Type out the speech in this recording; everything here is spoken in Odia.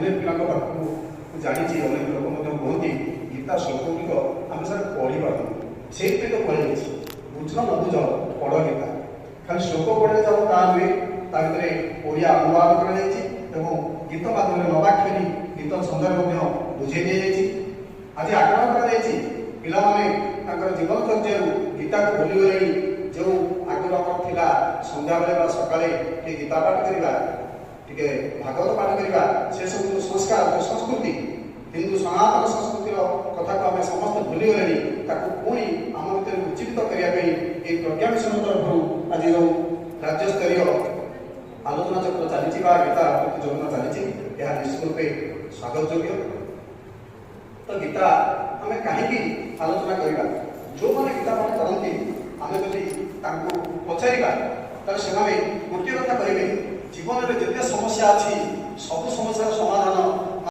ଅନେକ ପିଲାଙ୍କ ପାଖକୁ ଜାଣିଛି, ଅନେକ ଲୋକ ମଧ୍ୟ କୁହନ୍ତି ଗୀତା ଶ୍ଲୋକ ଗୁଡ଼ିକ ଆମେ ସାର୍ ପଢ଼ିପାରୁନୁ, ସେଇଥିପାଇଁ ତ କୁହାଯାଇଛି ବୁଝ ନ ବୁଝ ପଢ଼ ଗୀତା। ଖାଲି ଶ୍ଲୋକ ପଢ଼ିଲେ ଯାଉ ତାହା ନୁହେଁ, ତା ଭିତରେ ଓଡ଼ିଆ ଅନୁବାଦ କରାଯାଇଛି ଏବଂ ଗୀତ ମାଧ୍ୟମରେ ନବାକ୍ଷରୀ ଗୀତ ଛନ୍ଦରେ ମଧ୍ୟ ବୁଝେଇ ଦିଆଯାଇଛି। ଆଜି ଆଗ୍ରହ କରାଯାଇଛି ପିଲାମାନେ ତାଙ୍କର ଜୀବନଚର୍ଯ୍ୟାରୁ ଗୀତାକୁ ଭୁଲିଗଲେଣି। ଯେଉଁ ଆଗରୁ ଆମର ଥିଲା ସନ୍ଧ୍ୟାବେଳେ ବା ସକାଳେ ଟିକେ ଗୀତା ପାଠ କରିବା, ଟିକେ ଭାଗବତ ପାଠ କରିବା, ସେସବୁ ଯେଉଁ ସଂସ୍କାର, ଯେଉଁ ସଂସ୍କୃତି, ହିନ୍ଦୁ ସନାତନ ସଂସ୍କୃତିର କଥାକୁ ଆମେ ସମସ୍ତେ ଭୁଲିଗଲେଣି। ତାକୁ ପୁଣି ଆମ ଭିତରେ ଉଜ୍ଜୀବିତ କରିବା ପାଇଁ ଏହି ପ୍ରଜ୍ଞା ମିଶନ ତରଫରୁ ଆଜି ଯେଉଁ ରାଜ୍ୟସ୍ତରୀୟ ଆଲୋଚନା ଚକ୍ର ଚାଲିଛି ବା ଗୀତା ପ୍ରତିଯୋଗିତା ଚାଲିଛି, ଏହା ନିଶ୍ଚିତ ରୂପେ ସ୍ୱାଗତ ଯୋଗ୍ୟ। ତ ଗୀତା ଆମେ କାହିଁକି ଆଲୋଚନା କରିବା? ଯେଉଁମାନେ ଗୀତା ପାଠ କରନ୍ତି ଆମେ ଯଦି ତାଙ୍କୁ ପଚାରିବା ତାହେଲେ ସେମାନେ ଗୋଟିଏ କଥା କହିବେ, ଜୀବନରେ ଯେତେ ସମସ୍ୟା ଅଛି ସବୁ ସମସ୍ୟାର